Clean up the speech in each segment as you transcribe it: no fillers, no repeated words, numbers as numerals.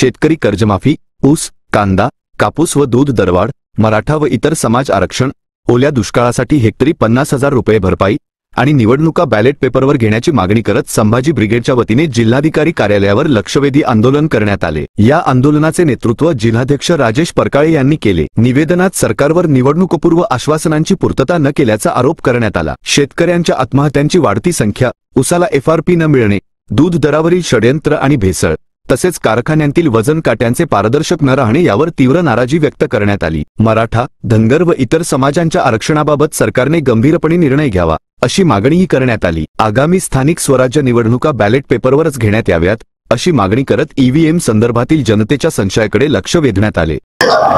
शेतकरी कर्जमाफी, ऊस, कांदा, कापूस व दूध दरवाढ, मराठा व इतर समाज आरक्षण, ओल्या दुष्काळासाठी हेक्टरी 50,000 रुपये भरपाई आणि निवडणुका बॅलेट पेपरवर घेण्याची मागणी करत संभाजी ब्रिगेडच्या वतीने जिल्हाधिकारी कार्यालयावर लक्षवेधी आंदोलन करण्यात आले। या आंदोलनाचे नेतृत्व जिल्हाध्यक्ष राजेश परकाळे यांनी केले। निवेदनात सरकारवर निवडणूकपूर्व आश्वासनांची पूर्तता न केल्याचा आरोप करण्यात आला। शेतकऱ्यांच्या आत्महत्यांची वाढती संख्या, उसाला FRP न मिळणे, दूध दरावरील षडयंत्र आणि भेसळ, तसेच कारखान्यांतील वजन काट्यांचे पारदर्शक न राहणे यावर तीव्र नाराजी व्यक्त करण्यात आली। मराठा, धनगर व इतर समाजांच्या आरक्षणाबाबत सरकारने गंभीरपणे निर्णय घ्यावा अशी मागणीही करण्यात आली। आगामी स्थानिक स्वराज्य निवडणुका बॅलेट पेपरवरच घेण्यात याव्यात अशी मागणी करत EVM संदर्भातील जनतेच्या संशयाकडे लक्ष वेधण्यात आले।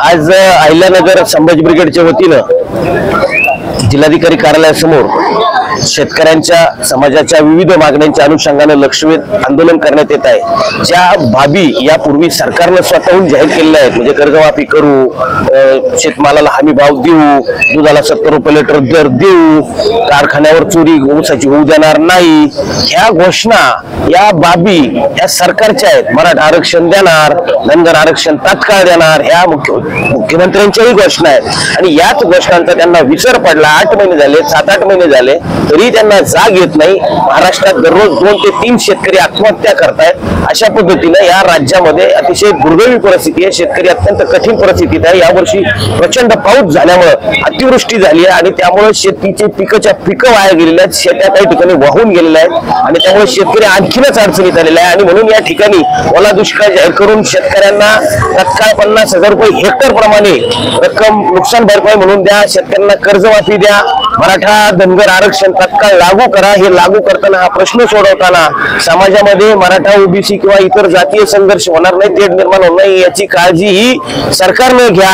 आज अहिल्यानगर संभाजी ब्रिगेडच्या वतीनं जिल्हाधिकारी कार्यालयासमोर शेतकऱ्यांच्या समाजाच्या विविध मागण्यांच्या अनुषंगाने लक्षवेध आंदोलन करण्यात येत आहे। ज्या बाबी यापूर्वी सरकारने स्वतःहून जाहीर केलेल्या आहेत, म्हणजे कर्जमाफी करू, शेतमालाला हमी भाव देऊ, दुधाला 70 रुपये लिटर दर देऊ, कारखान्यावर चोरी ऊसाची होऊ देणार नाही, ह्या घोषणा या बाबी या सरकारच्या आहेत। मराठा आरक्षण देणार, धनगर आरक्षण तात्काळ देणार, ह्या मुख्यमंत्र्यांच्याही घोषणा आहेत आणि याच घोषणांचा त्यांना विसर पडला। 8 महिने झाले, 7-8 महिने झाले तरी त्यांना जाग येत नाही। महाराष्ट्रात दररोज 2 ते 3 शेतकरी आत्महत्या करतायत। अशा पद्धतीने या राज्यामध्ये अतिशय दुर्दैवी परिस्थिती आहे। शेतकरी अत्यंत कठीण परिस्थितीत आहे। यावर्षी प्रचंड पाऊस झाल्यामुळे अतिवृष्टी झाली आहे आणि त्यामुळे शेतीचे पिकं वाया गेलेले आहेत, शेत्या काही ठिकाणी वाहून गेलेल्या आहेत आणि त्यामुळे शेतकरी आणखीनच अडचणीत आलेला आहे आणि म्हणून या ठिकाणी ओला दुष्काळ जाहीर करून शेतकऱ्यांना तत्काळ 50,000 रुपये हेक्टर प्रमाणे रक्कम नुकसान भरपाई म्हणून द्या, शेतकऱ्यांना कर्जमाफी द्या, मराठा धनगर आरक्षण तत्काळ लागू करा। हे लागू करताना, हा प्रश्न सोडवताना समाजामध्ये मराठा, OBC किंवा इतर जातीय संघर्ष होणार नाही, तेढ निर्माण होणार नाही याची काळजी ही सरकारने घ्या।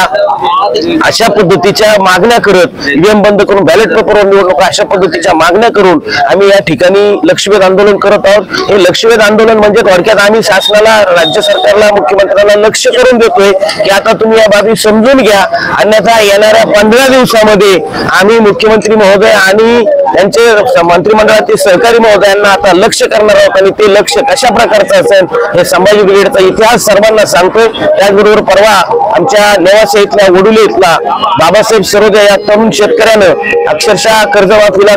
अशा पद्धतीच्या मागण्या करत EVM बंद करून बॅलेट पेपरवर निवडणुका अशा पद्धतीच्या मागण्या करून आम्ही या ठिकाणी लक्षवेध आंदोलन करत आहोत। हे लक्षवेध आंदोलन म्हणजे थोडक्यात आम्ही शासनाला, राज्य सरकारला, मुख्यमंत्र्यांना लक्ष करून देतोय की आता तुम्ही या बाबी समजून घ्या, अन्यथा येणाऱ्या 15 दिवसामध्ये आम्ही मुख्यमंत्री महोदय आणि त्यांचे मंत्रिमंडळातील सहकारी महोदयांना आता लक्ष करणार आहोत आणि ते लक्ष कशा प्रकारचं असेल हे संभाजी ब्रिगेडचा इतिहास सर्वांना सांगतोय। त्याचबरोबर परवा आमच्या नेवासा इथल्या वडुले इथला बाबासाहेब सरोदे या तरुण शेतकऱ्यानं अक्षरशः कर्जमाफीला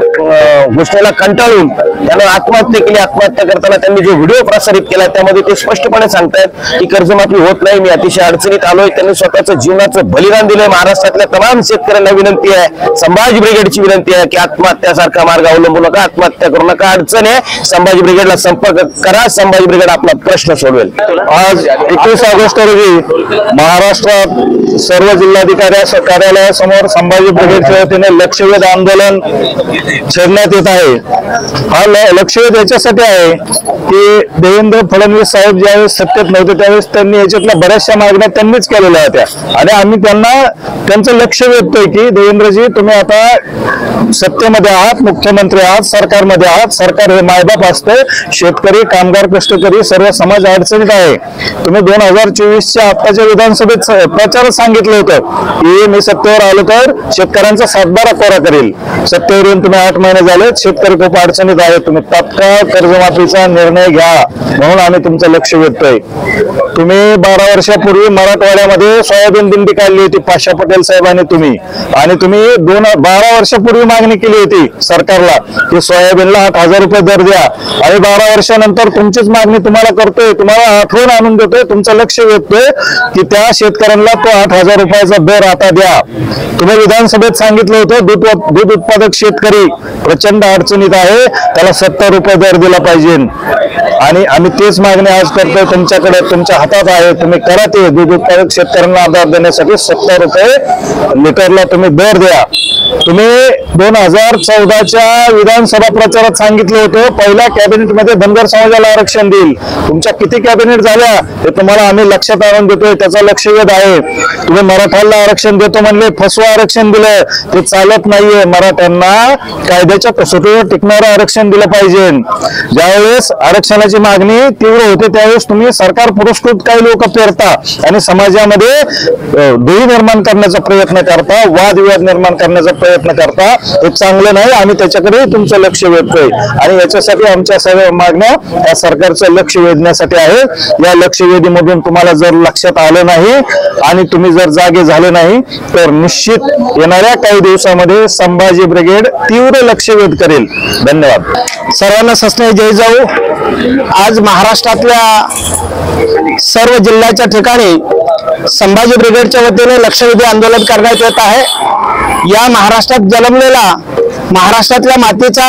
घोषणेला कंटाळून त्यानं आत्महत्या केली। आत्महत्या करताना त्यांनी जो व्हिडिओ प्रसारित केला त्यामध्ये ते स्पष्टपणे सांगतायत की कर्जमाफी होत नाही, मी अतिशय अडचणीत आलोय। त्यांनी स्वतःचं जीवनाचं बलिदान दिलंय। महाराष्ट्रातल्या तमाम शेतकऱ्यांना विनंती आहे, संभाजी ब्रिगेडची विनंती आहे की आत्महत्यासारखा मार्ग अवलंबू नका, आत्महत्या करू नका। अडचण आहे, संभाजी ब्रिगेडला संपर्क करा, संभाजी ब्रिगेड आपला प्रश्न सोडवेल। आज 21 ऑगस्ट रोजी महाराष्ट्रात सर्व जिल्हाधिकारी कार्यालयासमोर संभाजी ब्रिगेडच्या वतीने लक्षवेध आंदोलन छेडण्यात येत आहे। हा लक्षवेध याच्यासाठी आहे की देवेंद्र फडणवीस साहेब ज्यावेळेस सत्तेत नव्हते त्यावेळेस त्यांनी याच्यातल्या बऱ्याचशा मागण्या त्यांनीच केलेल्या होत्या आणि आम्ही त्यांचं लक्ष वेधतोय की देवेंद्रजी तुम्ही आता सत्तेमध्ये आहात, मुख्यमंत्री आहात, सरकारमध्ये आहात, सरकार हे मायबाप असते, शेतकरी, कामगार, कष्टकरी सर्व समाज अडचणीत आहे। तुम्ही 2024च्या आताच्या विधानसभेत प्रचारात सांगितलं होतं की मी सत्तेवर आलो तर शेतकऱ्यांचा 7-12 कोरा करेल। सत्तेवर येऊन तुम्ही 8 महिने झाले, शेतकरी खूप अडचणीत आहेत, तुम्ही तात्काळ कर्जमाफीचा निर्णय घ्या म्हणून आम्ही तुमचं लक्ष वेधतोय। तुम्ही 12 वर्षापूर्वी मराठवाड्यामध्ये सोयाबीन दिंडी काढली होती पाशा पटेल साहेबांनी तुम्ही 12 वर्षापूर्वी मागणी केली होती सरकारला की सोयाबीनला 8,000 रुपये दर द्या आणि 12 वर्षानंतर तुमचीच मागणी तुम्हाला करतोय, तुम्हाला आठवण आणून देतोय, तुमचं लक्ष वेधतोय की त्या शेतकऱ्यांना तो 8,000 रुपयाचा दर आता द्या। तुम्ही विधानसभेत सांगितलं होतं दूध उत्पादक शेतकरी प्रचंड अडचणीत आहे, त्याला 70 रुपये दर दिला पाहिजे आणि आम्ही तेच मागणी आज करतोय तुमच्याकडे, तुमच्या हातात आहे, तुम्ही करा ते। दूध उत्पादक शेतकऱ्यांना आधार देण्यासाठी 70 रुपये लिटरला तुम्ही दर द्या। तुम्ही 2014च्या विधानसभा प्रचारात सांगितलं होतं पहिल्या कॅबिनेट मध्ये धनगर समाजाला आरक्षण देईल। तुमच्या किती कॅबिनेट झाल्या हे तुम्हाला आम्ही लक्षात आणून देतोय, त्याचा लक्षवेध आहे। तुम्ही मराठ्याला आरक्षण देतो म्हणले, फसवं आरक्षण दिलं, ते चालत नाहीये। मराठ्यांना कायद्याच्या कसोटीवर टिकणारं आरक्षण दिलं पाहिजे। ज्यावेळेस आरक्षणाची मागणी तीव्र होते त्यावेळेस तुम्ही सरकार पुरस्कृत काही लोक पेरता आणि समाजामध्ये दुही निर्माण करण्याचा प्रयत्न करता, वादविवाद निर्माण करण्याचा प्रयत्न करता हे चांगलं नाही. आम्ही त्याच्याकडे तुमचं लक्ष वेधतोय आणि याच्यासाठी आमच्या सर्व मागण्या या सरकारचं लक्ष वेधण्यासाठी आहे. या लक्षवेधीमधून तुम्हाला जर लक्षात आलं नाही आणि तुम्ही जर जागे झाले नाही तर निश्चित येणाऱ्या काही दिवसामध्ये संभाजी ब्रिगेड तीव्र लक्षवेध करेल. धन्यवाद. सर्वांना सस्ने जय जाऊ. आज महाराष्ट्रातल्या सर्व जिल्ह्याच्या ठिकाणी संभाजी ब्रिगेडच्या वतीने लक्षवेधी आंदोलन करण्यात येत आहे. या महाराष्ट्रात जन्मलेला महाराष्ट्रातल्या मातीचा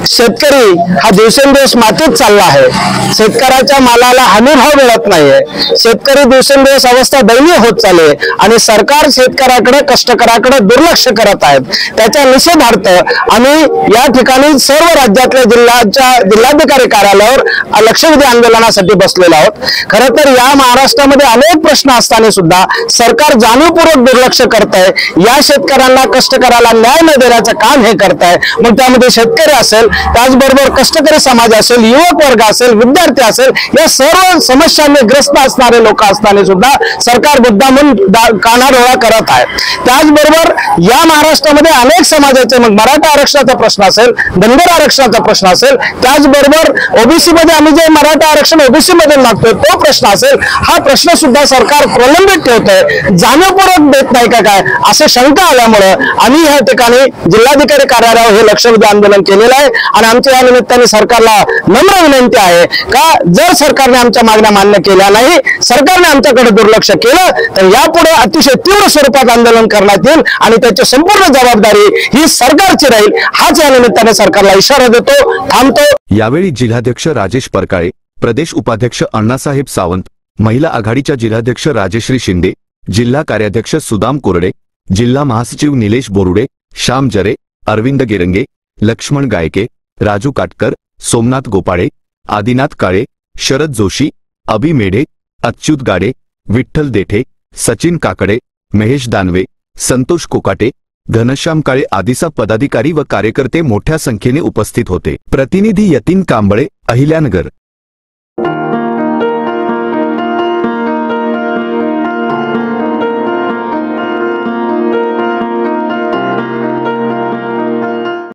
शेतकरी हा दिवसेंदिवस मातीत चालला आहे. शेतकऱ्याच्या मालाला हमीभाव मिळत नाहीये. शेतकरी दिवसेंदिवस अवस्था दयनीय होत चालली आणि सरकार शेतकऱ्याकडे कष्टकऱ्याकडे दुर्लक्ष करत आहेत. त्याच्या निषेधार्थ आम्ही या ठिकाणी सर्व राज्यातल्या जिल्हाधिकारी कार्यालयावर लक्षवेधी आंदोलनासाठी बसलेलो आहोत. खरं तर या महाराष्ट्रामध्ये अनेक प्रश्न असताना सुद्धा सरकार जाणीवपूर्वक दुर्लक्ष करत आहे. या शेतकऱ्यांना कष्टकऱ्याला न्याय न देण्याचं काम हे करत आहे. मग त्यामध्ये शेतकरी असेल, त्याचबरोबर कष्टकरी समाज असेल, युवक वर्ग असेल, विद्यार्थी असेल, या सर्व समस्यांनी ग्रस्त असणारे लोक असताना सुद्धा सरकार मुद्दामून कानाडोळा करत आहे. त्याचबरोबर या महाराष्ट्रामध्ये अनेक समाजाचे, मग मराठा आरक्षणाचा प्रश्न असेल, धनगर आरक्षणाचा प्रश्न असेल, त्याचबरोबर ओबीसी मध्ये आम्ही जे मराठा आरक्षण ओबीसी मध्ये मागतोय तो प्रश्न असेल, हा प्रश्न सुद्धा सरकार प्रलंबित ठेवतंय, जाणीवपूर्वक देत नाही का काय असे शंका आल्यामुळे आम्ही या ठिकाणी जिल्हाधिकारी कार्यालयावर हे लक्षवेधी आंदोलन केलेलं आहे. आणि आमच्या या निमित्ताने सरकारला नम्र विनंती आहे का जर सरकारने आमच्या मागण्या मान्य केल्या नाही, सरकारने आमच्याकडे दुर्लक्ष केलं तर यापुढे अतिशय तीव्र स्वरूपात आंदोलन करण्यात येईल आणि त्याची संपूर्ण जबाबदारी ही सरकारची राहील. हाच या निमित्ताने सरकारला इशारा देतो. थांबतो. यावेळी जिल्हाध्यक्ष राजेश परकाळे, प्रदेश उपाध्यक्ष अण्णासाहेब सावंत, महिला आघाडीच्या जिल्हाध्यक्ष राजेश्री शिंदे, जिल्हा कार्याध्यक्ष सुदाम कोरडे, जिल्हा महासचिव निलेश बोरुडे, श्याम जरे, अरविंद गिरंगे, लक्ष्मण गायके, राजू काटकर, सोमनाथ गोपाळे, आदिनाथ काळे, शरद जोशी, अभि मेढे, अच्युत गाडे, विठ्ठल देठे, सचिन काकडे, महेश दानवे, संतोष कोकाटे, घनश्याम काळे आदीचा पदाधिकारी व कार्यकर्ते मोठ्या संख्येने उपस्थित होते. प्रतिनिधी यतीन कांबळे, अहिल्यानगर.